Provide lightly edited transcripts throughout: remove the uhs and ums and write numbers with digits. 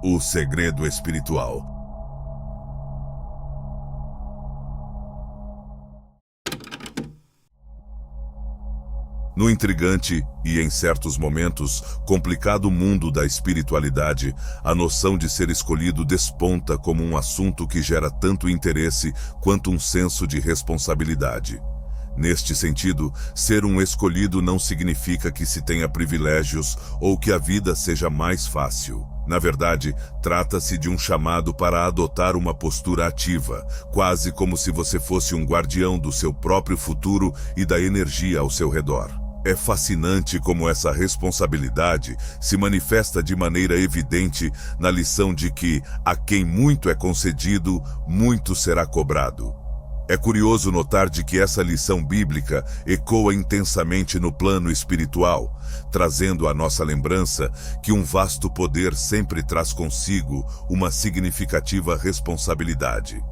O segredo espiritual. No intrigante e, em certos momentos, complicado mundo da espiritualidade, a noção de ser escolhido desponta como um assunto que gera tanto interesse quanto um senso de responsabilidade. Neste sentido, ser um escolhido não significa que se tenha privilégios ou que a vida seja mais fácil. Na verdade, trata-se de um chamado para adotar uma postura ativa, quase como se você fosse um guardião do seu próprio futuro e da energia ao seu redor. É fascinante como essa responsabilidade se manifesta de maneira evidente na lição de que, a quem muito é concedido, muito será cobrado. É curioso notar de que essa lição bíblica ecoa intensamente no plano espiritual, trazendo à nossa lembrança que um vasto poder sempre traz consigo uma significativa responsabilidade.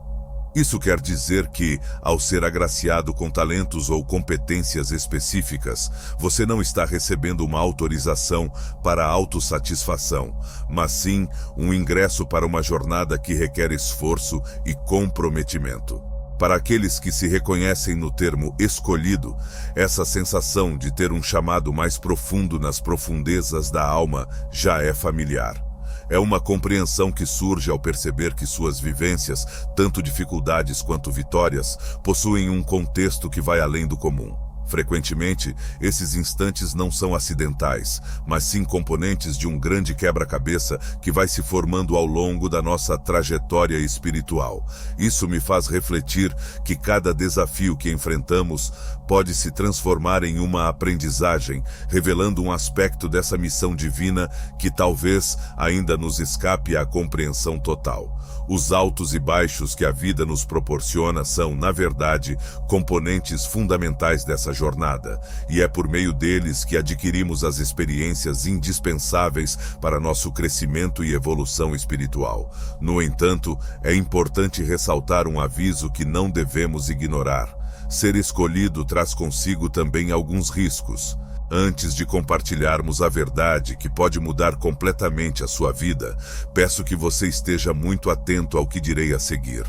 Isso quer dizer que, ao ser agraciado com talentos ou competências específicas, você não está recebendo uma autorização para a autossatisfação, mas sim um ingresso para uma jornada que requer esforço e comprometimento. Para aqueles que se reconhecem no termo escolhido, essa sensação de ter um chamado mais profundo nas profundezas da alma já é familiar. É uma compreensão que surge ao perceber que suas vivências, tanto dificuldades quanto vitórias, possuem um contexto que vai além do comum. Frequentemente, esses instantes não são acidentais, mas sim componentes de um grande quebra-cabeça que vai se formando ao longo da nossa trajetória espiritual. Isso me faz refletir que cada desafio que enfrentamos pode se transformar em uma aprendizagem, revelando um aspecto dessa missão divina que talvez ainda nos escape à compreensão total. Os altos e baixos que a vida nos proporciona são, na verdade, componentes fundamentais dessa jornada, e é por meio deles que adquirimos as experiências indispensáveis para nosso crescimento e evolução espiritual. No entanto, é importante ressaltar um aviso que não devemos ignorar. Ser escolhido traz consigo também alguns riscos. Antes de compartilharmos a verdade que pode mudar completamente a sua vida, peço que você esteja muito atento ao que direi a seguir.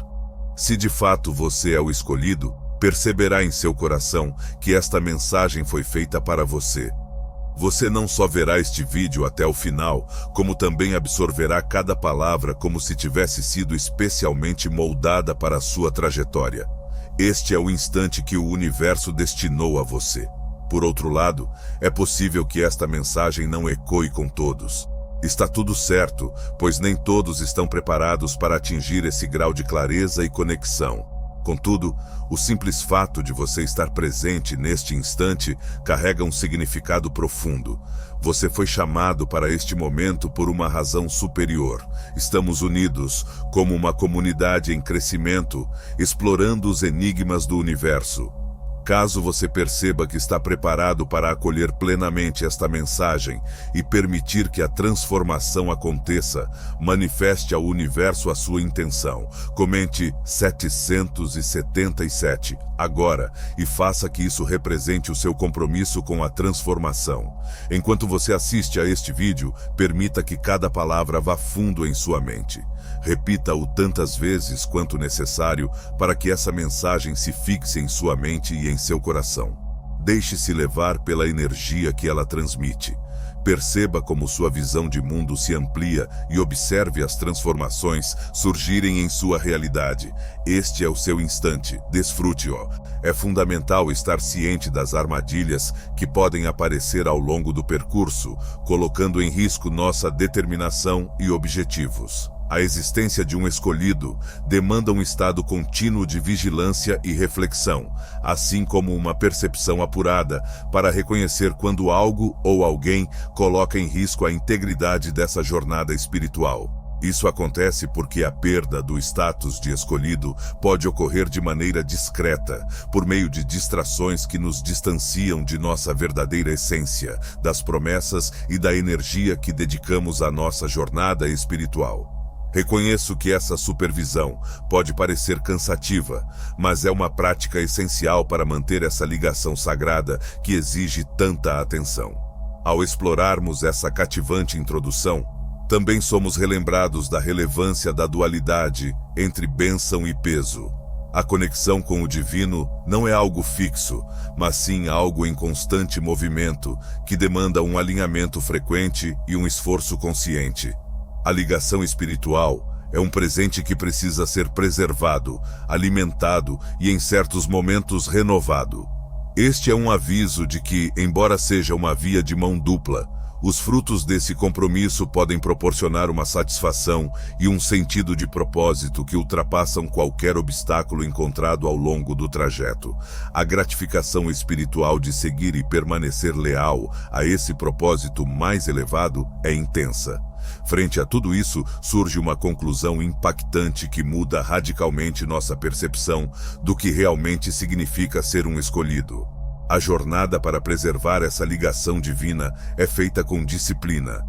Se de fato você é o escolhido, perceberá em seu coração que esta mensagem foi feita para você. Você não só verá este vídeo até o final, como também absorverá cada palavra como se tivesse sido especialmente moldada para a sua trajetória. Este é o instante que o universo destinou a você. Por outro lado, é possível que esta mensagem não ecoe com todos. Está tudo certo, pois nem todos estão preparados para atingir esse grau de clareza e conexão. Contudo, o simples fato de você estar presente neste instante carrega um significado profundo. Você foi chamado para este momento por uma razão superior. Estamos unidos, como uma comunidade em crescimento, explorando os enigmas do universo. Caso você perceba que está preparado para acolher plenamente esta mensagem e permitir que a transformação aconteça, manifeste ao universo a sua intenção. Comente 777 agora e faça que isso represente o seu compromisso com a transformação. Enquanto você assiste a este vídeo, permita que cada palavra vá fundo em sua mente. Repita-o tantas vezes quanto necessário para que essa mensagem se fixe em sua mente e em seu coração. Deixe-se levar pela energia que ela transmite. Perceba como sua visão de mundo se amplia e observe as transformações surgirem em sua realidade. Este é o seu instante, desfrute-o. É fundamental estar ciente das armadilhas que podem aparecer ao longo do percurso, colocando em risco nossa determinação e objetivos. A existência de um escolhido demanda um estado contínuo de vigilância e reflexão, assim como uma percepção apurada para reconhecer quando algo ou alguém coloca em risco a integridade dessa jornada espiritual. Isso acontece porque a perda do status de escolhido pode ocorrer de maneira discreta, por meio de distrações que nos distanciam de nossa verdadeira essência, das promessas e da energia que dedicamos à nossa jornada espiritual. Reconheço que essa supervisão pode parecer cansativa, mas é uma prática essencial para manter essa ligação sagrada que exige tanta atenção. Ao explorarmos essa cativante introdução, Também somos relembrados da relevância da dualidade entre bênção e peso. A conexão com o divino não é algo fixo, mas sim algo em constante movimento, que demanda um alinhamento frequente e um esforço consciente. A ligação espiritual é um presente que precisa ser preservado, alimentado e, em certos momentos, renovado. Este é um aviso de que, embora seja uma via de mão dupla, os frutos desse compromisso podem proporcionar uma satisfação e um sentido de propósito que ultrapassam qualquer obstáculo encontrado ao longo do trajeto. A gratificação espiritual de seguir e permanecer leal a esse propósito mais elevado é intensa. Frente a tudo isso, surge uma conclusão impactante que muda radicalmente nossa percepção do que realmente significa ser um escolhido. A jornada para preservar essa ligação divina é feita com disciplina,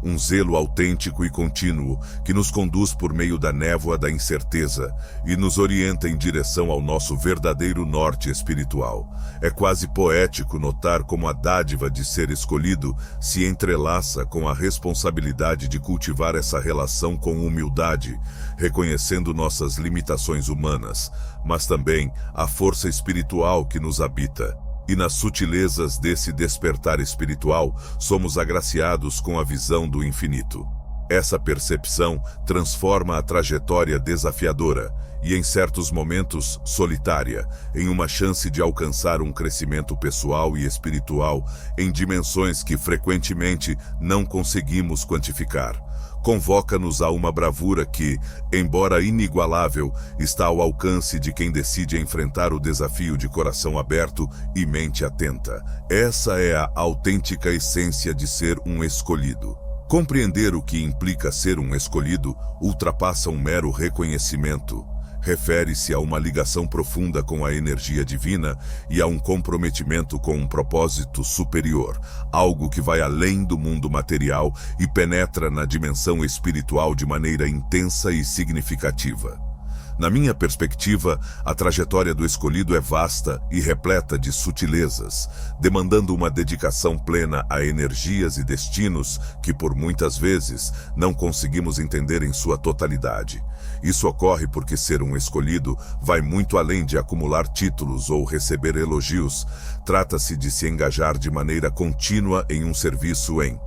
um zelo autêntico e contínuo que nos conduz por meio da névoa da incerteza e nos orienta em direção ao nosso verdadeiro norte espiritual. É quase poético notar como a dádiva de ser escolhido se entrelaça com a responsabilidade de cultivar essa relação com humildade, reconhecendo nossas limitações humanas, mas também a força espiritual que nos habita. E nas sutilezas desse despertar espiritual, somos agraciados com a visão do infinito. Essa percepção transforma a trajetória desafiadora e, em certos momentos, solitária, em uma chance de alcançar um crescimento pessoal e espiritual em dimensões que frequentemente não conseguimos quantificar. Convoca-nos a uma bravura que, embora inigualável, está ao alcance de quem decide enfrentar o desafio de coração aberto e mente atenta. Essa é a autêntica essência de ser um escolhido. Compreender o que implica ser um escolhido ultrapassa um mero reconhecimento. Refere-se a uma ligação profunda com a energia divina e a um comprometimento com um propósito superior, algo que vai além do mundo material e penetra na dimensão espiritual de maneira intensa e significativa. Na minha perspectiva, a trajetória do escolhido é vasta e repleta de sutilezas, demandando uma dedicação plena a energias e destinos que, por muitas vezes, não conseguimos entender em sua totalidade. Isso ocorre porque ser um escolhido vai muito além de acumular títulos ou receber elogios. Trata-se de se engajar de maneira contínua em um serviço em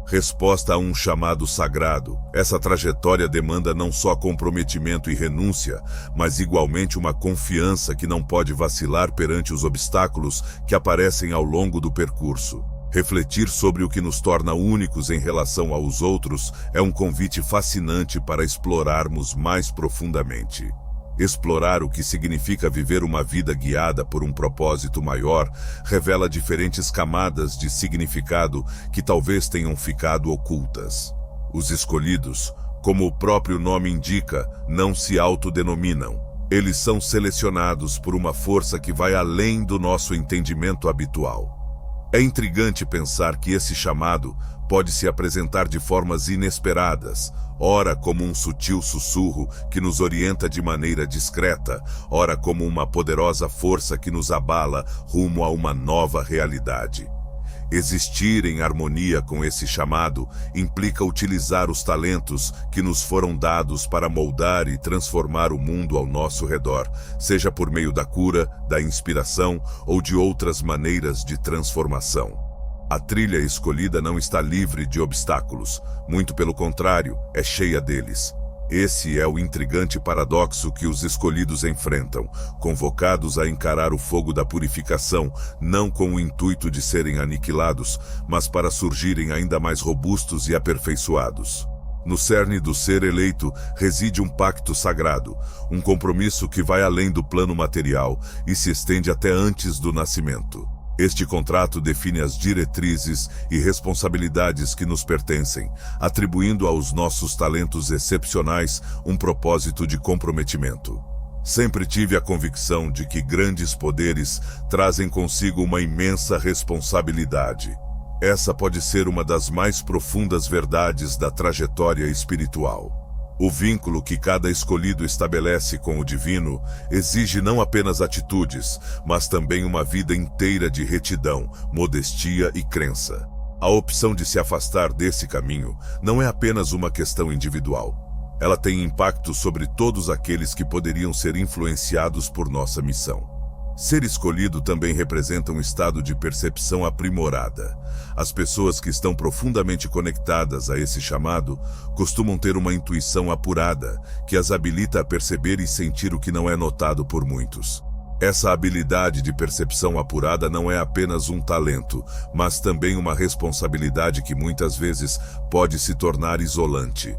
resposta a um chamado sagrado. Essa trajetória demanda não só comprometimento e renúncia, mas igualmente uma confiança que não pode vacilar perante os obstáculos que aparecem ao longo do percurso. Refletir sobre o que nos torna únicos em relação aos outros é um convite fascinante para explorarmos mais profundamente. Explorar o que significa viver uma vida guiada por um propósito maior revela diferentes camadas de significado que talvez tenham ficado ocultas. Os escolhidos, como o próprio nome indica, não se autodenominam. Eles são selecionados por uma força que vai além do nosso entendimento habitual. É intrigante pensar que esse chamado pode se apresentar de formas inesperadas, ora como um sutil sussurro que nos orienta de maneira discreta, ora como uma poderosa força que nos abala rumo a uma nova realidade. Existir em harmonia com esse chamado implica utilizar os talentos que nos foram dados para moldar e transformar o mundo ao nosso redor, seja por meio da cura, da inspiração ou de outras maneiras de transformação. A trilha escolhida não está livre de obstáculos, muito pelo contrário, é cheia deles. Esse é o intrigante paradoxo que os escolhidos enfrentam, convocados a encarar o fogo da purificação, não com o intuito de serem aniquilados, mas para surgirem ainda mais robustos e aperfeiçoados. No cerne do ser eleito reside um pacto sagrado, um compromisso que vai além do plano material e se estende até antes do nascimento. Este contrato define as diretrizes e responsabilidades que nos pertencem, atribuindo aos nossos talentos excepcionais um propósito de comprometimento. Sempre tive a convicção de que grandes poderes trazem consigo uma imensa responsabilidade. Essa pode ser uma das mais profundas verdades da trajetória espiritual. O vínculo que cada escolhido estabelece com o divino exige não apenas atitudes, mas também uma vida inteira de retidão, modestia e crença. A opção de se afastar desse caminho não é apenas uma questão individual. Ela tem impacto sobre todos aqueles que poderiam ser influenciados por nossa missão. Ser escolhido também representa um estado de percepção aprimorada. As pessoas que estão profundamente conectadas a esse chamado costumam ter uma intuição apurada, que as habilita a perceber e sentir o que não é notado por muitos. Essa habilidade de percepção apurada não é apenas um talento, mas também uma responsabilidade que muitas vezes pode se tornar isolante.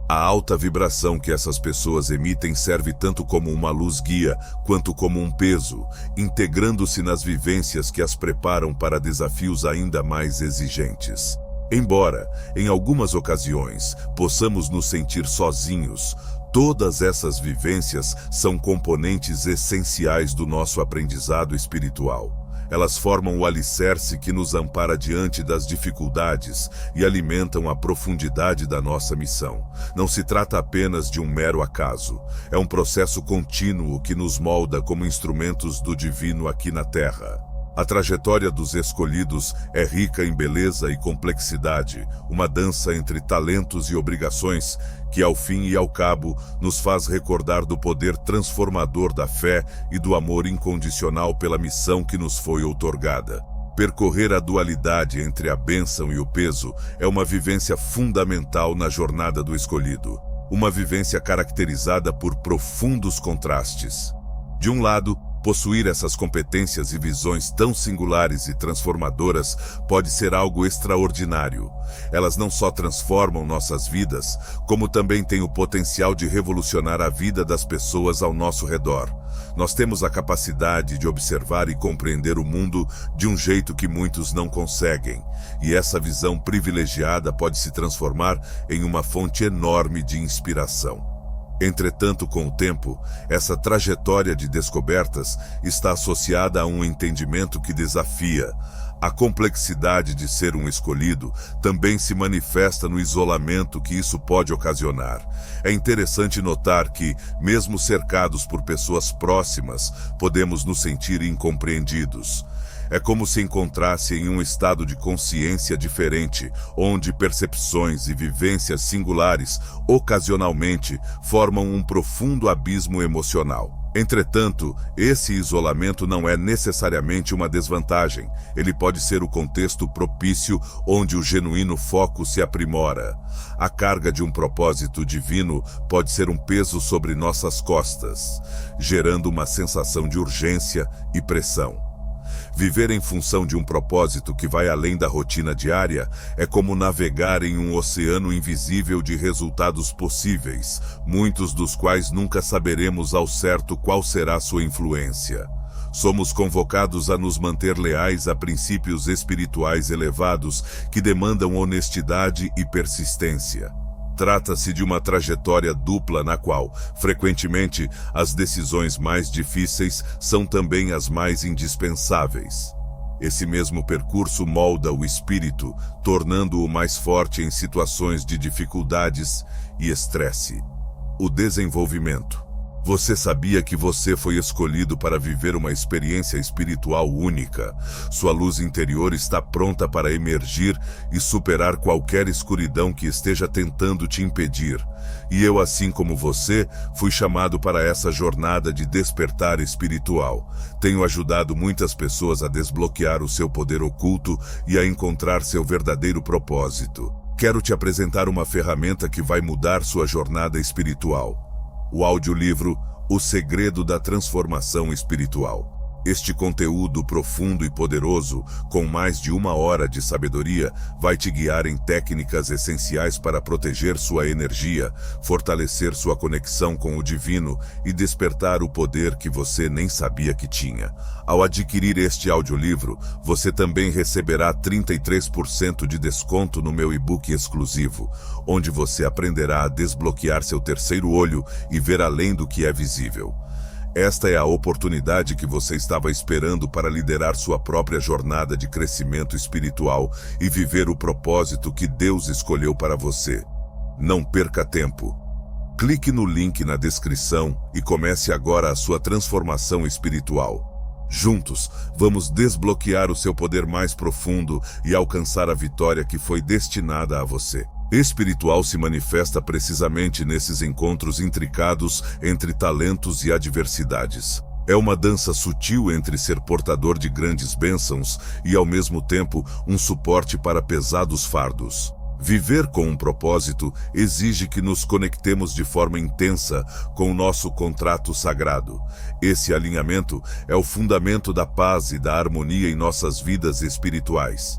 A alta vibração que essas pessoas emitem serve tanto como uma luz guia, quanto como um peso, integrando-se nas vivências que as preparam para desafios ainda mais exigentes. Embora, em algumas ocasiões, possamos nos sentir sozinhos, todas essas vivências são componentes essenciais do nosso aprendizado espiritual. Elas formam o alicerce que nos ampara diante das dificuldades e alimentam a profundidade da nossa missão. Não se trata apenas de um mero acaso. É um processo contínuo que nos molda como instrumentos do divino aqui na Terra. A trajetória dos escolhidos é rica em beleza e complexidade, uma dança entre talentos e obrigações que, ao fim e ao cabo, nos faz recordar do poder transformador da fé e do amor incondicional pela missão que nos foi outorgada. Percorrer a dualidade entre a bênção e o peso é uma vivência fundamental na jornada do escolhido. Uma vivência caracterizada por profundos contrastes. De um lado, possuir essas competências e visões tão singulares e transformadoras pode ser algo extraordinário. Elas não só transformam nossas vidas, como também têm o potencial de revolucionar a vida das pessoas ao nosso redor. Nós temos a capacidade de observar e compreender o mundo de um jeito que muitos não conseguem, e essa visão privilegiada pode se transformar em uma fonte enorme de inspiração. Entretanto, com o tempo, essa trajetória de descobertas está associada a um entendimento que desafia. A complexidade de ser um escolhido também se manifesta no isolamento que isso pode ocasionar. É interessante notar que, mesmo cercados por pessoas próximas, podemos nos sentir incompreendidos. É como se encontrasse em um estado de consciência diferente, onde percepções e vivências singulares, ocasionalmente, formam um profundo abismo emocional. Entretanto, esse isolamento não é necessariamente uma desvantagem. Ele pode ser o contexto propício onde o genuíno foco se aprimora. A carga de um propósito divino pode ser um peso sobre nossas costas, gerando uma sensação de urgência e pressão. Viver em função de um propósito que vai além da rotina diária é como navegar em um oceano invisível de resultados possíveis, muitos dos quais nunca saberemos ao certo qual será sua influência. Somos convocados a nos manter leais a princípios espirituais elevados que demandam honestidade e persistência. Trata-se de uma trajetória dupla na qual, frequentemente, as decisões mais difíceis são também as mais indispensáveis. Esse mesmo percurso molda o espírito, tornando-o mais forte em situações de dificuldades e estresse. O desenvolvimento. Você sabia que você foi escolhido para viver uma experiência espiritual única? Sua luz interior está pronta para emergir e superar qualquer escuridão que esteja tentando te impedir. E eu, assim como você, fui chamado para essa jornada de despertar espiritual. Tenho ajudado muitas pessoas a desbloquear o seu poder oculto e a encontrar seu verdadeiro propósito. Quero te apresentar uma ferramenta que vai mudar sua jornada espiritual. O audiolivro O Segredo da Transformação Espiritual. Este conteúdo profundo e poderoso, com mais de 1 hora de sabedoria, vai te guiar em técnicas essenciais para proteger sua energia, fortalecer sua conexão com o divino e despertar o poder que você nem sabia que tinha. Ao adquirir este audiolivro, você também receberá 33% de desconto no meu e-book exclusivo, onde você aprenderá a desbloquear seu terceiro olho e ver além do que é visível. Esta é a oportunidade que você estava esperando para liderar sua própria jornada de crescimento espiritual e viver o propósito que Deus escolheu para você. Não perca tempo. Clique no link na descrição e comece agora a sua transformação espiritual. Juntos, vamos desbloquear o seu poder mais profundo e alcançar a vitória que foi destinada a você. Espiritual se manifesta precisamente nesses encontros intricados entre talentos e adversidades. É uma dança sutil entre ser portador de grandes bênçãos e, ao mesmo tempo, um suporte para pesados fardos. Viver com um propósito exige que nos conectemos de forma intensa com o nosso contrato sagrado. Esse alinhamento é o fundamento da paz e da harmonia em nossas vidas espirituais.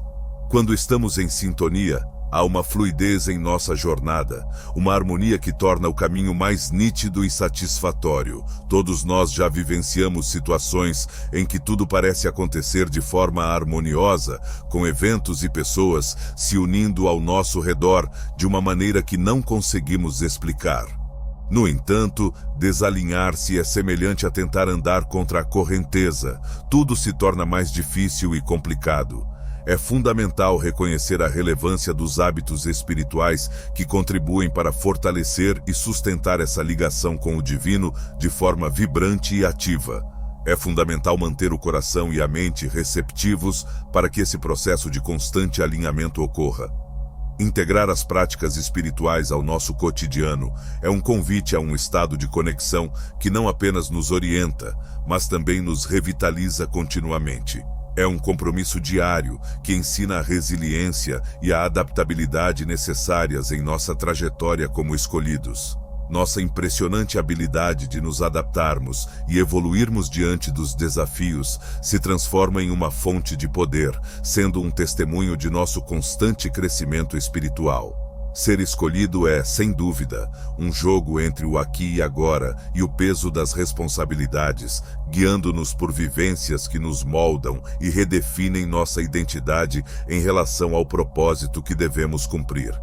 Quando estamos em sintonia, há uma fluidez em nossa jornada, uma harmonia que torna o caminho mais nítido e satisfatório. Todos nós já vivenciamos situações em que tudo parece acontecer de forma harmoniosa, com eventos e pessoas se unindo ao nosso redor de uma maneira que não conseguimos explicar. No entanto, desalinhar-se é semelhante a tentar andar contra a correnteza. Tudo se torna mais difícil e complicado. É fundamental reconhecer a relevância dos hábitos espirituais que contribuem para fortalecer e sustentar essa ligação com o divino de forma vibrante e ativa. É fundamental manter o coração e a mente receptivos para que esse processo de constante alinhamento ocorra. Integrar as práticas espirituais ao nosso cotidiano é um convite a um estado de conexão que não apenas nos orienta, mas também nos revitaliza continuamente. É um compromisso diário que ensina a resiliência e a adaptabilidade necessárias em nossa trajetória como escolhidos. Nossa impressionante habilidade de nos adaptarmos e evoluirmos diante dos desafios se transforma em uma fonte de poder, sendo um testemunho de nosso constante crescimento espiritual. Ser escolhido é, sem dúvida, um jogo entre o aqui e agora e o peso das responsabilidades, guiando-nos por vivências que nos moldam e redefinem nossa identidade em relação ao propósito que devemos cumprir.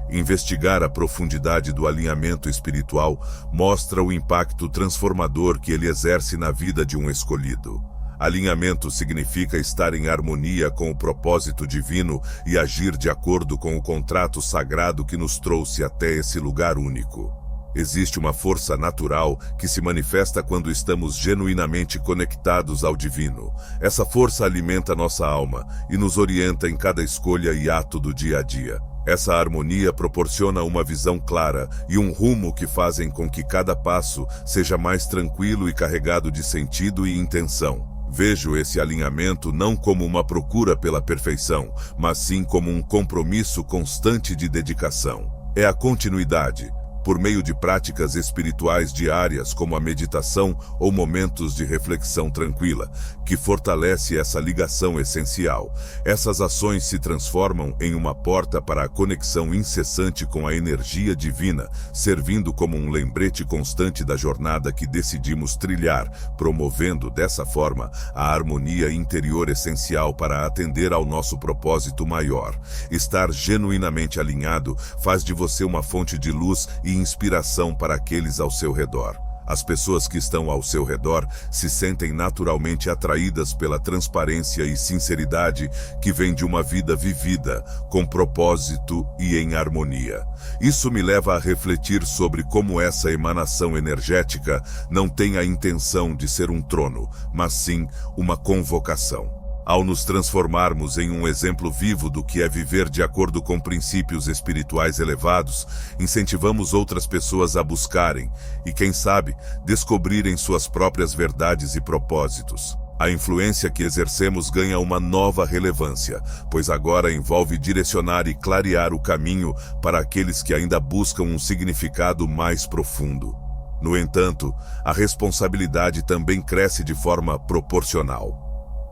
Investigar a profundidade do alinhamento espiritual mostra o impacto transformador que ele exerce na vida de um escolhido. Alinhamento significa estar em harmonia com o propósito divino e agir de acordo com o contrato sagrado que nos trouxe até esse lugar único. Existe uma força natural que se manifesta quando estamos genuinamente conectados ao divino. Essa força alimenta nossa alma e nos orienta em cada escolha e ato do dia a dia. Essa harmonia proporciona uma visão clara e um rumo que fazem com que cada passo seja mais tranquilo e carregado de sentido e intenção. Vejo esse alinhamento não como uma procura pela perfeição, mas sim como um compromisso constante de dedicação. É a continuidade, por meio de práticas espirituais diárias como a meditação ou momentos de reflexão tranquila, que fortalece essa ligação essencial. Essas ações se transformam em uma porta para a conexão incessante com a energia divina, servindo como um lembrete constante da jornada que decidimos trilhar, promovendo dessa forma a harmonia interior essencial para atender ao nosso propósito maior. Estar genuinamente alinhado faz de você uma fonte de luz e inspiração para aqueles ao seu redor. As pessoas que estão ao seu redor se sentem naturalmente atraídas pela transparência e sinceridade que vem de uma vida vivida, com propósito e em harmonia. Isso me leva a refletir sobre como essa emanação energética não tem a intenção de ser um trono, mas sim uma convocação. Ao nos transformarmos em um exemplo vivo do que é viver de acordo com princípios espirituais elevados, incentivamos outras pessoas a buscarem e, quem sabe, descobrirem suas próprias verdades e propósitos. A influência que exercemos ganha uma nova relevância, pois agora envolve direcionar e clarear o caminho para aqueles que ainda buscam um significado mais profundo. No entanto, a responsabilidade também cresce de forma proporcional.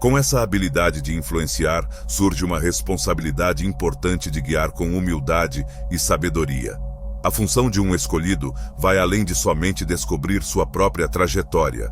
Com essa habilidade de influenciar, surge uma responsabilidade importante de guiar com humildade e sabedoria. A função de um escolhido vai além de somente descobrir sua própria trajetória.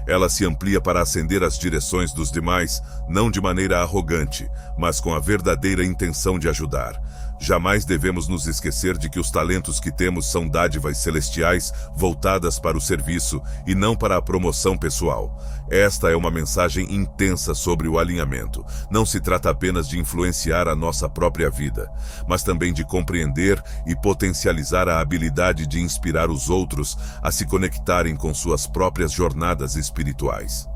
Ela se amplia para ascender as direções dos demais, não de maneira arrogante, mas com a verdadeira intenção de ajudar. Jamais devemos nos esquecer de que os talentos que temos são dádivas celestiais voltadas para o serviço e não para a promoção pessoal. Esta é uma mensagem intensa sobre o alinhamento. Não se trata apenas de influenciar a nossa própria vida, mas também de compreender e potencializar a habilidade de inspirar os outros a se conectarem com suas próprias jornadas espirituais.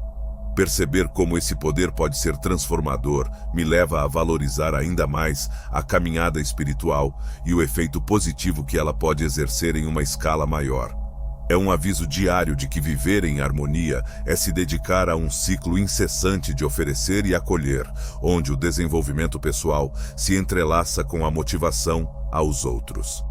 Perceber como esse poder pode ser transformador me leva a valorizar ainda mais a caminhada espiritual e o efeito positivo que ela pode exercer em uma escala maior. É um aviso diário de que viver em harmonia é se dedicar a um ciclo incessante de oferecer e acolher, onde o desenvolvimento pessoal se entrelaça com a motivação aos outros.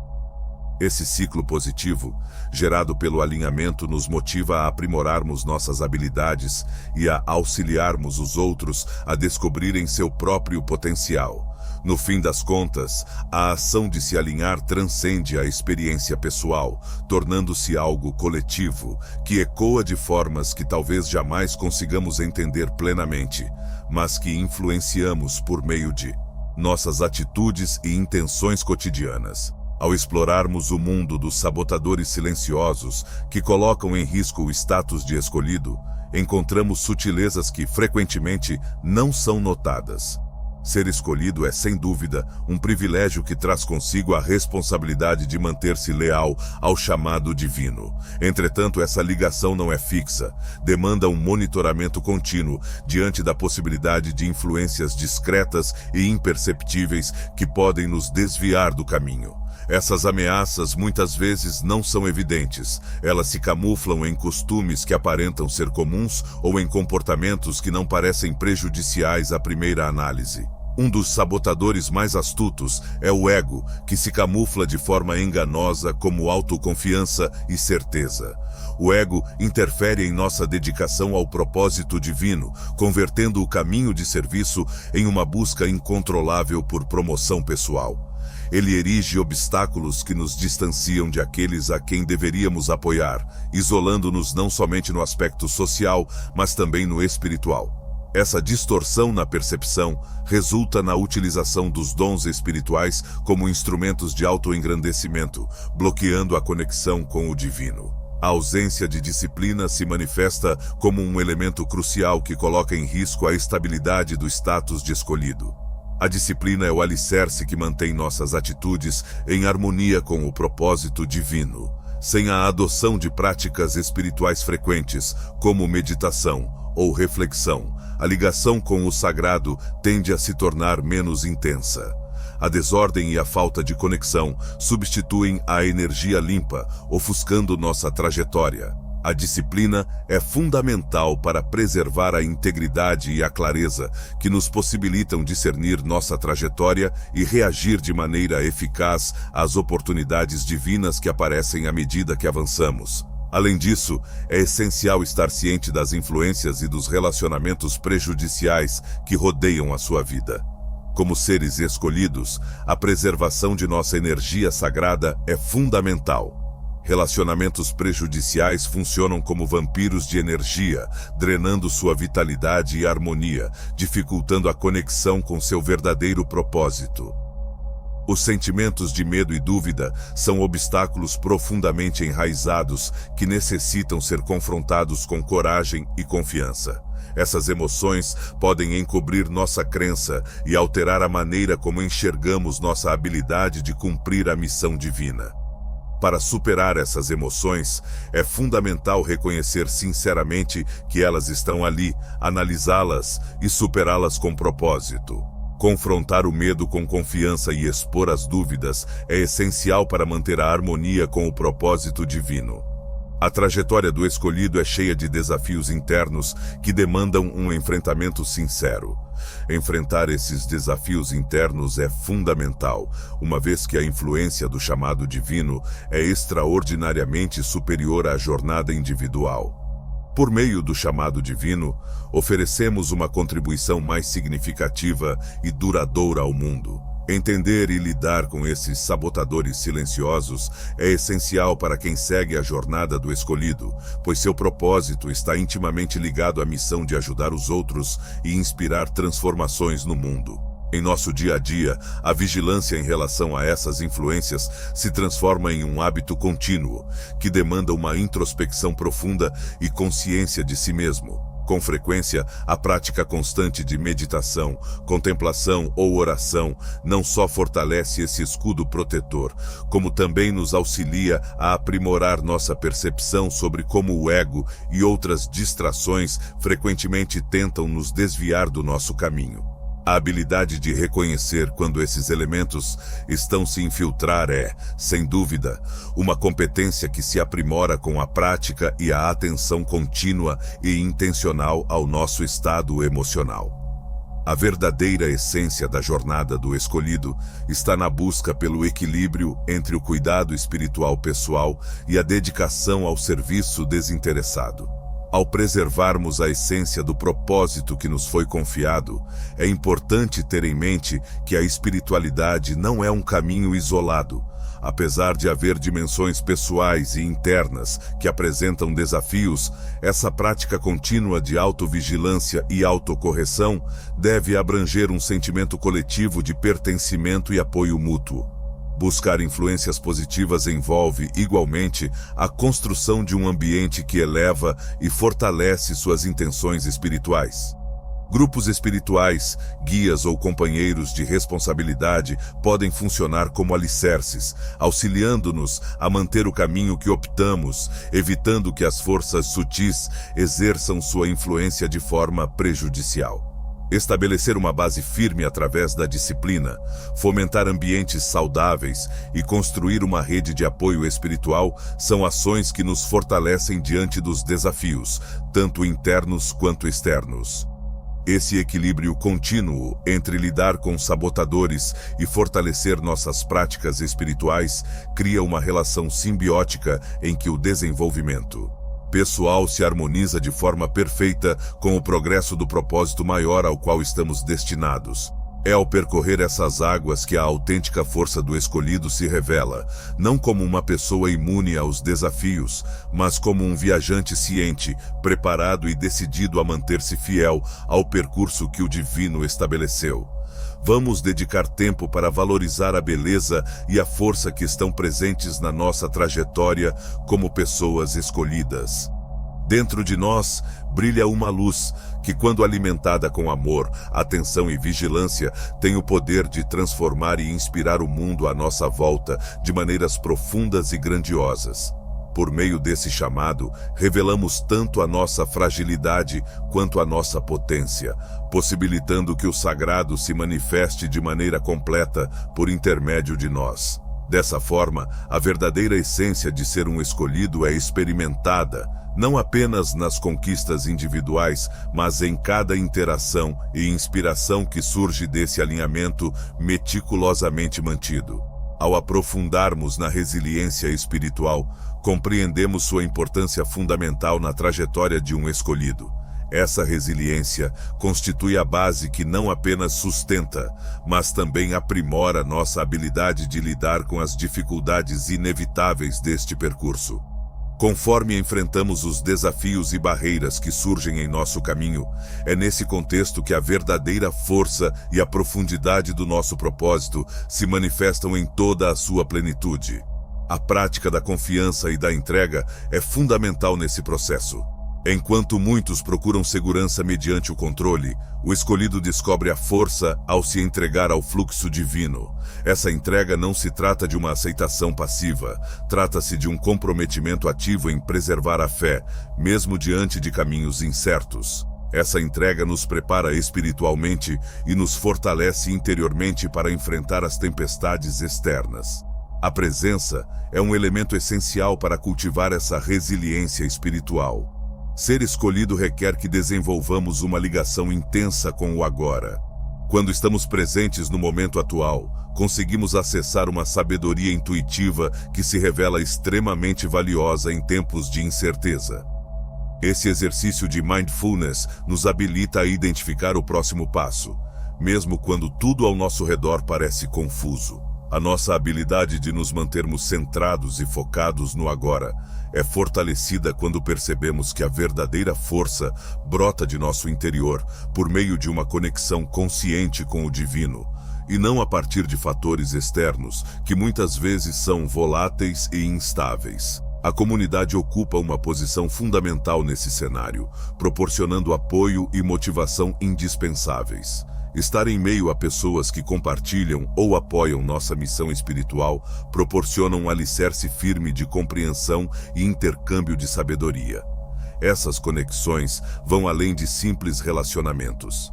Esse ciclo positivo, gerado pelo alinhamento, nos motiva a aprimorarmos nossas habilidades e a auxiliarmos os outros a descobrirem seu próprio potencial. No fim das contas, a ação de se alinhar transcende a experiência pessoal, tornando-se algo coletivo, que ecoa de formas que talvez jamais consigamos entender plenamente, mas que influenciamos por meio de nossas atitudes e intenções cotidianas. Ao explorarmos o mundo dos sabotadores silenciosos que colocam em risco o status de escolhido, encontramos sutilezas que frequentemente não são notadas. Ser escolhido é, sem dúvida, um privilégio que traz consigo a responsabilidade de manter-se leal ao chamado divino. Entretanto, essa ligação não é fixa, demanda um monitoramento contínuo diante da possibilidade de influências discretas e imperceptíveis que podem nos desviar do caminho. Essas ameaças muitas vezes não são evidentes, elas se camuflam em costumes que aparentam ser comuns ou em comportamentos que não parecem prejudiciais à primeira análise. Um dos sabotadores mais astutos é o ego, que se camufla de forma enganosa como autoconfiança e certeza. O ego interfere em nossa dedicação ao propósito divino, convertendo o caminho de serviço em uma busca incontrolável por promoção pessoal. Ele erige obstáculos que nos distanciam de aqueles a quem deveríamos apoiar, isolando-nos não somente no aspecto social, mas também no espiritual. Essa distorção na percepção resulta na utilização dos dons espirituais como instrumentos de autoengrandecimento, bloqueando a conexão com o divino. A ausência de disciplina se manifesta como um elemento crucial que coloca em risco a estabilidade do status de escolhido. A disciplina é o alicerce que mantém nossas atitudes em harmonia com o propósito divino. Sem a adoção de práticas espirituais frequentes, como meditação ou reflexão, a ligação com o sagrado tende a se tornar menos intensa. A desordem e a falta de conexão substituem a energia limpa, ofuscando nossa trajetória. A disciplina é fundamental para preservar a integridade e a clareza que nos possibilitam discernir nossa trajetória e reagir de maneira eficaz às oportunidades divinas que aparecem à medida que avançamos. Além disso, é essencial estar ciente das influências e dos relacionamentos prejudiciais que rodeiam a sua vida. Como seres escolhidos, a preservação de nossa energia sagrada é fundamental. Relacionamentos prejudiciais funcionam como vampiros de energia, drenando sua vitalidade e harmonia, dificultando a conexão com seu verdadeiro propósito. Os sentimentos de medo e dúvida são obstáculos profundamente enraizados que necessitam ser confrontados com coragem e confiança. Essas emoções podem encobrir nossa crença e alterar a maneira como enxergamos nossa habilidade de cumprir a missão divina. Para superar essas emoções, é fundamental reconhecer sinceramente que elas estão ali, analisá-las e superá-las com propósito. Confrontar o medo com confiança e expor as dúvidas é essencial para manter a harmonia com o propósito divino. A trajetória do escolhido é cheia de desafios internos que demandam um enfrentamento sincero. Enfrentar esses desafios internos é fundamental, uma vez que a influência do chamado divino é extraordinariamente superior à jornada individual. Por meio do chamado divino, oferecemos uma contribuição mais significativa e duradoura ao mundo. Entender e lidar com esses sabotadores silenciosos é essencial para quem segue a jornada do escolhido, pois seu propósito está intimamente ligado à missão de ajudar os outros e inspirar transformações no mundo. Em nosso dia a dia, a vigilância em relação a essas influências se transforma em um hábito contínuo, que demanda uma introspecção profunda e consciência de si mesmo. Com frequência, a prática constante de meditação, contemplação ou oração não só fortalece esse escudo protetor, como também nos auxilia a aprimorar nossa percepção sobre como o ego e outras distrações frequentemente tentam nos desviar do nosso caminho. A habilidade de reconhecer quando esses elementos estão se infiltrar é, sem dúvida, uma competência que se aprimora com a prática e a atenção contínua e intencional ao nosso estado emocional. A verdadeira essência da jornada do escolhido está na busca pelo equilíbrio entre o cuidado espiritual pessoal e a dedicação ao serviço desinteressado. Ao preservarmos a essência do propósito que nos foi confiado, é importante ter em mente que a espiritualidade não é um caminho isolado. Apesar de haver dimensões pessoais e internas que apresentam desafios, essa prática contínua de autovigilância e autocorreção deve abranger um sentimento coletivo de pertencimento e apoio mútuo. Buscar influências positivas envolve, igualmente, a construção de um ambiente que eleva e fortalece suas intenções espirituais. Grupos espirituais, guias ou companheiros de responsabilidade podem funcionar como alicerces, auxiliando-nos a manter o caminho que optamos, evitando que as forças sutis exerçam sua influência de forma prejudicial. Estabelecer uma base firme através da disciplina, fomentar ambientes saudáveis e construir uma rede de apoio espiritual são ações que nos fortalecem diante dos desafios, tanto internos quanto externos. Esse equilíbrio contínuo entre lidar com sabotadores e fortalecer nossas práticas espirituais cria uma relação simbiótica em que o desenvolvimento pessoal se harmoniza de forma perfeita com o progresso do propósito maior ao qual estamos destinados. É ao percorrer essas águas que a autêntica força do escolhido se revela, não como uma pessoa imune aos desafios, mas como um viajante ciente, preparado e decidido a manter-se fiel ao percurso que o divino estabeleceu. Vamos dedicar tempo para valorizar a beleza e a força que estão presentes na nossa trajetória como pessoas escolhidas. Dentro de nós brilha uma luz que, quando alimentada com amor, atenção e vigilância, tem o poder de transformar e inspirar o mundo à nossa volta de maneiras profundas e grandiosas. Por meio desse chamado, revelamos tanto a nossa fragilidade quanto a nossa potência, possibilitando que o sagrado se manifeste de maneira completa por intermédio de nós. Dessa forma, a verdadeira essência de ser um escolhido é experimentada, não apenas nas conquistas individuais, mas em cada interação e inspiração que surge desse alinhamento meticulosamente mantido. Ao aprofundarmos na resiliência espiritual, compreendemos sua importância fundamental na trajetória de um escolhido. Essa resiliência constitui a base que não apenas sustenta, mas também aprimora nossa habilidade de lidar com as dificuldades inevitáveis deste percurso. Conforme enfrentamos os desafios e barreiras que surgem em nosso caminho, é nesse contexto que a verdadeira força e a profundidade do nosso propósito se manifestam em toda a sua plenitude. A prática da confiança e da entrega é fundamental nesse processo. Enquanto muitos procuram segurança mediante o controle, o escolhido descobre a força ao se entregar ao fluxo divino. Essa entrega não se trata de uma aceitação passiva, trata-se de um comprometimento ativo em preservar a fé, mesmo diante de caminhos incertos. Essa entrega nos prepara espiritualmente e nos fortalece interiormente para enfrentar as tempestades externas. A presença é um elemento essencial para cultivar essa resiliência espiritual. Ser escolhido requer que desenvolvamos uma ligação intensa com o agora. Quando estamos presentes no momento atual, conseguimos acessar uma sabedoria intuitiva que se revela extremamente valiosa em tempos de incerteza. Esse exercício de mindfulness nos habilita a identificar o próximo passo, mesmo quando tudo ao nosso redor parece confuso. A nossa habilidade de nos mantermos centrados e focados no agora é fortalecida quando percebemos que a verdadeira força brota de nosso interior por meio de uma conexão consciente com o divino, e não a partir de fatores externos que muitas vezes são voláteis e instáveis. A comunidade ocupa uma posição fundamental nesse cenário, proporcionando apoio e motivação indispensáveis. Estar em meio a pessoas que compartilham ou apoiam nossa missão espiritual proporciona um alicerce firme de compreensão e intercâmbio de sabedoria. Essas conexões vão além de simples relacionamentos.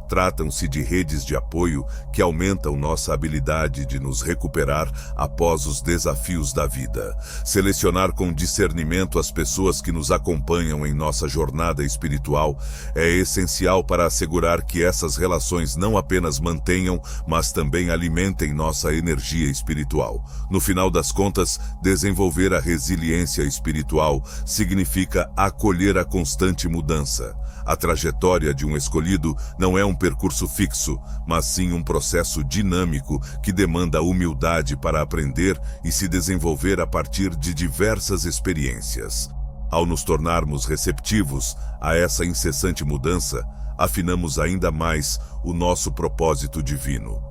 Tratam-se de redes de apoio que aumentam nossa habilidade de nos recuperar após os desafios da vida. Selecionar com discernimento as pessoas que nos acompanham em nossa jornada espiritual é essencial para assegurar que essas relações não apenas mantenham, mas também alimentem nossa energia espiritual. No final das contas, desenvolver a resiliência espiritual significa acolher a constante mudança. A trajetória de um escolhido não é um percurso fixo, mas sim um processo dinâmico que demanda humildade para aprender e se desenvolver a partir de diversas experiências. Ao nos tornarmos receptivos a essa incessante mudança, afinamos ainda mais o nosso propósito divino.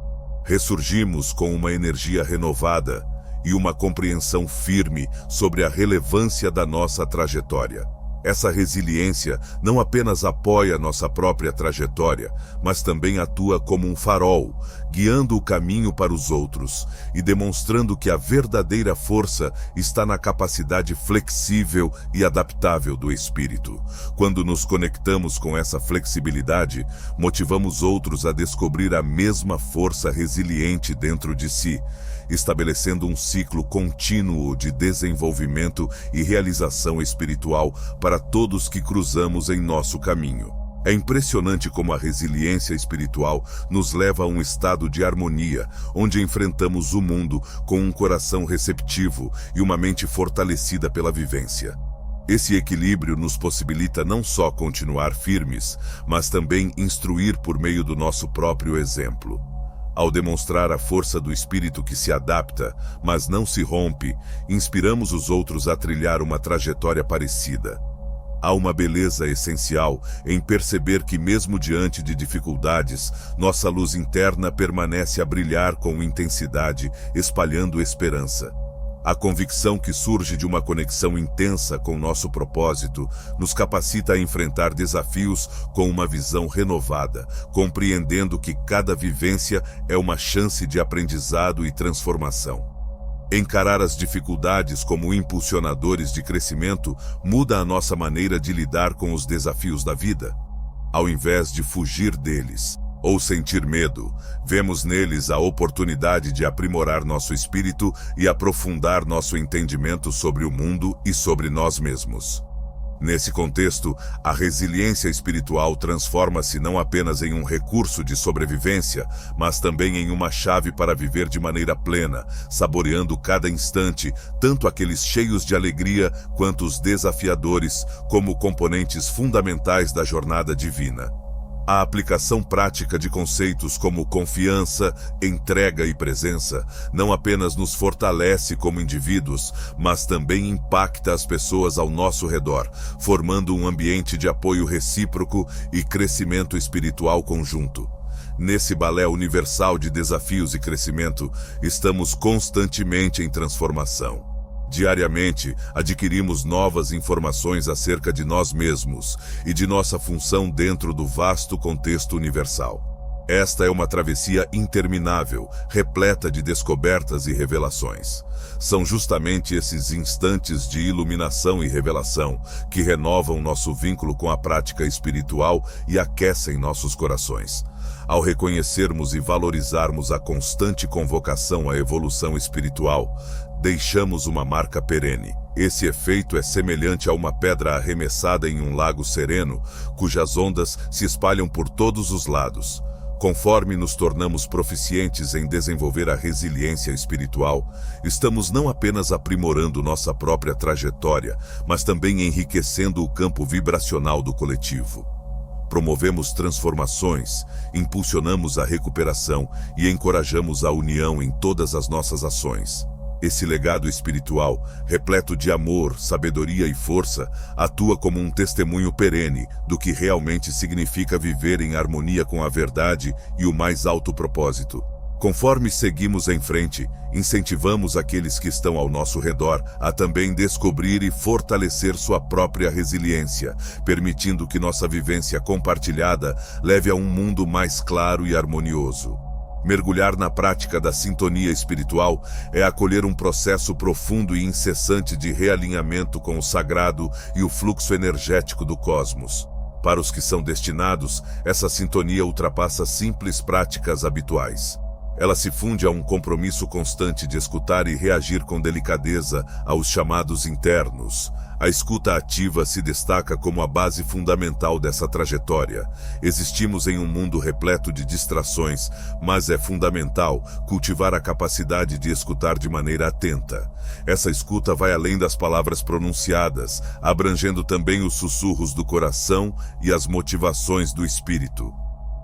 Ressurgimos com uma energia renovada e uma compreensão firme sobre a relevância da nossa trajetória. Essa resiliência não apenas apoia nossa própria trajetória, mas também atua como um farol, guiando o caminho para os outros e demonstrando que a verdadeira força está na capacidade flexível e adaptável do espírito. Quando nos conectamos com essa flexibilidade, motivamos outros a descobrir a mesma força resiliente dentro de si, estabelecendo um ciclo contínuo de desenvolvimento e realização espiritual para todos que cruzamos em nosso caminho. É impressionante como a resiliência espiritual nos leva a um estado de harmonia, onde enfrentamos o mundo com um coração receptivo e uma mente fortalecida pela vivência. Esse equilíbrio nos possibilita não só continuar firmes, mas também instruir por meio do nosso próprio exemplo. Ao demonstrar a força do espírito que se adapta, mas não se rompe, inspiramos os outros a trilhar uma trajetória parecida. Há uma beleza essencial em perceber que, mesmo diante de dificuldades, nossa luz interna permanece a brilhar com intensidade, espalhando esperança. A convicção que surge de uma conexão intensa com nosso propósito nos capacita a enfrentar desafios com uma visão renovada, compreendendo que cada vivência é uma chance de aprendizado e transformação. Encarar as dificuldades como impulsionadores de crescimento muda a nossa maneira de lidar com os desafios da vida. Ao invés de fugir deles ou sentir medo, vemos neles a oportunidade de aprimorar nosso espírito e aprofundar nosso entendimento sobre o mundo e sobre nós mesmos. Nesse contexto, a resiliência espiritual transforma-se não apenas em um recurso de sobrevivência, mas também em uma chave para viver de maneira plena, saboreando cada instante, tanto aqueles cheios de alegria quanto os desafiadores, como componentes fundamentais da jornada divina. A aplicação prática de conceitos como confiança, entrega e presença não apenas nos fortalece como indivíduos, mas também impacta as pessoas ao nosso redor, formando um ambiente de apoio recíproco e crescimento espiritual conjunto. Nesse balé universal de desafios e crescimento, estamos constantemente em transformação. Diariamente, adquirimos novas informações acerca de nós mesmos e de nossa função dentro do vasto contexto universal. Esta é uma travessia interminável, repleta de descobertas e revelações. São justamente esses instantes de iluminação e revelação que renovam nosso vínculo com a prática espiritual e aquecem nossos corações. Ao reconhecermos e valorizarmos a constante convocação à evolução espiritual, deixamos uma marca perene. Esse efeito é semelhante a uma pedra arremessada em um lago sereno, cujas ondas se espalham por todos os lados. Conforme nos tornamos proficientes em desenvolver a resiliência espiritual, estamos não apenas aprimorando nossa própria trajetória, mas também enriquecendo o campo vibracional do coletivo. Promovemos transformações, impulsionamos a recuperação e encorajamos a união em todas as nossas ações. Esse legado espiritual, repleto de amor, sabedoria e força, atua como um testemunho perene do que realmente significa viver em harmonia com a verdade e o mais alto propósito. Conforme seguimos em frente, incentivamos aqueles que estão ao nosso redor a também descobrir e fortalecer sua própria resiliência, permitindo que nossa vivência compartilhada leve a um mundo mais claro e harmonioso. Mergulhar na prática da sintonia espiritual é acolher um processo profundo e incessante de realinhamento com o sagrado e o fluxo energético do cosmos. Para os que são destinados, essa sintonia ultrapassa simples práticas habituais. Ela se funde a um compromisso constante de escutar e reagir com delicadeza aos chamados internos. A escuta ativa se destaca como a base fundamental dessa trajetória. Existimos em um mundo repleto de distrações, mas é fundamental cultivar a capacidade de escutar de maneira atenta. Essa escuta vai além das palavras pronunciadas, abrangendo também os sussurros do coração e as motivações do espírito.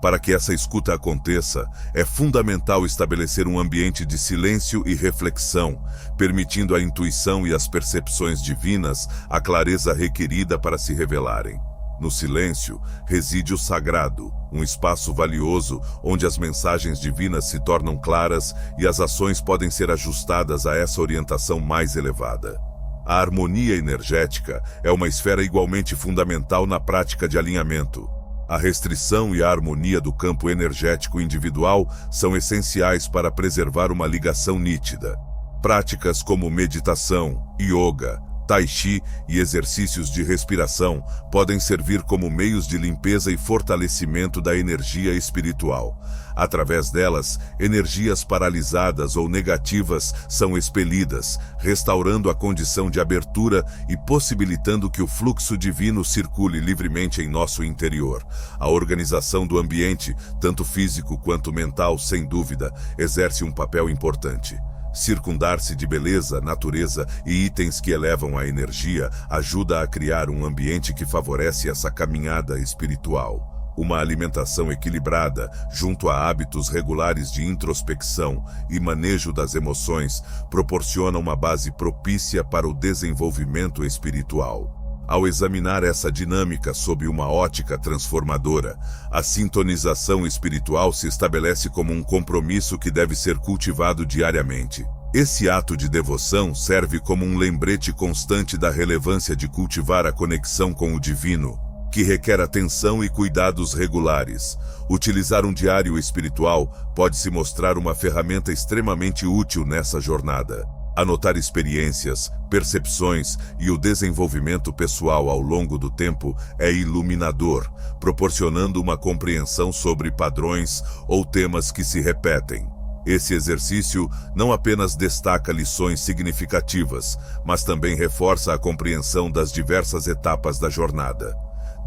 Para que essa escuta aconteça, é fundamental estabelecer um ambiente de silêncio e reflexão, permitindo à intuição e às percepções divinas a clareza requerida para se revelarem. No silêncio, reside o sagrado, um espaço valioso onde as mensagens divinas se tornam claras e as ações podem ser ajustadas a essa orientação mais elevada. A harmonia energética é uma esfera igualmente fundamental na prática de alinhamento. A restrição e a harmonia do campo energético individual são essenciais para preservar uma ligação nítida. Práticas como meditação, yoga, tai chi e exercícios de respiração podem servir como meios de limpeza e fortalecimento da energia espiritual. Através delas, energias paralisadas ou negativas são expelidas, restaurando a condição de abertura e possibilitando que o fluxo divino circule livremente em nosso interior. A organização do ambiente, tanto físico quanto mental, sem dúvida, exerce um papel importante. Circundar-se de beleza, natureza e itens que elevam a energia ajuda a criar um ambiente que favorece essa caminhada espiritual. Uma alimentação equilibrada, junto a hábitos regulares de introspecção e manejo das emoções, proporciona uma base propícia para o desenvolvimento espiritual. Ao examinar essa dinâmica sob uma ótica transformadora, a sintonização espiritual se estabelece como um compromisso que deve ser cultivado diariamente. Esse ato de devoção serve como um lembrete constante da relevância de cultivar a conexão com o divino, que requer atenção e cuidados regulares. Utilizar um diário espiritual pode se mostrar uma ferramenta extremamente útil nessa jornada. Anotar experiências, percepções e o desenvolvimento pessoal ao longo do tempo é iluminador, proporcionando uma compreensão sobre padrões ou temas que se repetem. Esse exercício não apenas destaca lições significativas, mas também reforça a compreensão das diversas etapas da jornada.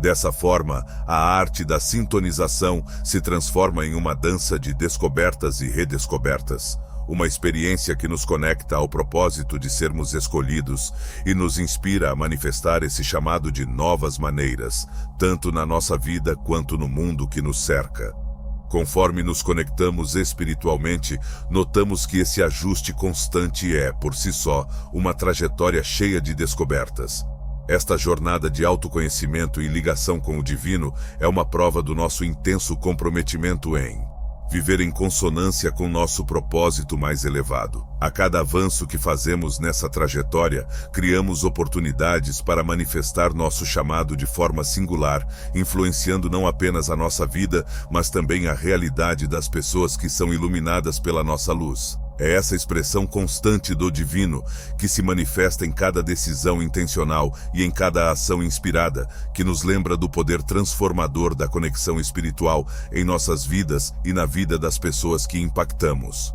Dessa forma, a arte da sintonização se transforma em uma dança de descobertas e redescobertas. Uma experiência que nos conecta ao propósito de sermos escolhidos e nos inspira a manifestar esse chamado de novas maneiras, tanto na nossa vida quanto no mundo que nos cerca. Conforme nos conectamos espiritualmente, notamos que esse ajuste constante é, por si só, uma trajetória cheia de descobertas. Esta jornada de autoconhecimento e ligação com o divino é uma prova do nosso intenso comprometimento em viver em consonância com nosso propósito mais elevado. A cada avanço que fazemos nessa trajetória, criamos oportunidades para manifestar nosso chamado de forma singular, influenciando não apenas a nossa vida, mas também a realidade das pessoas que são iluminadas pela nossa luz. É essa expressão constante do divino, que se manifesta em cada decisão intencional e em cada ação inspirada, que nos lembra do poder transformador da conexão espiritual em nossas vidas e na vida das pessoas que impactamos.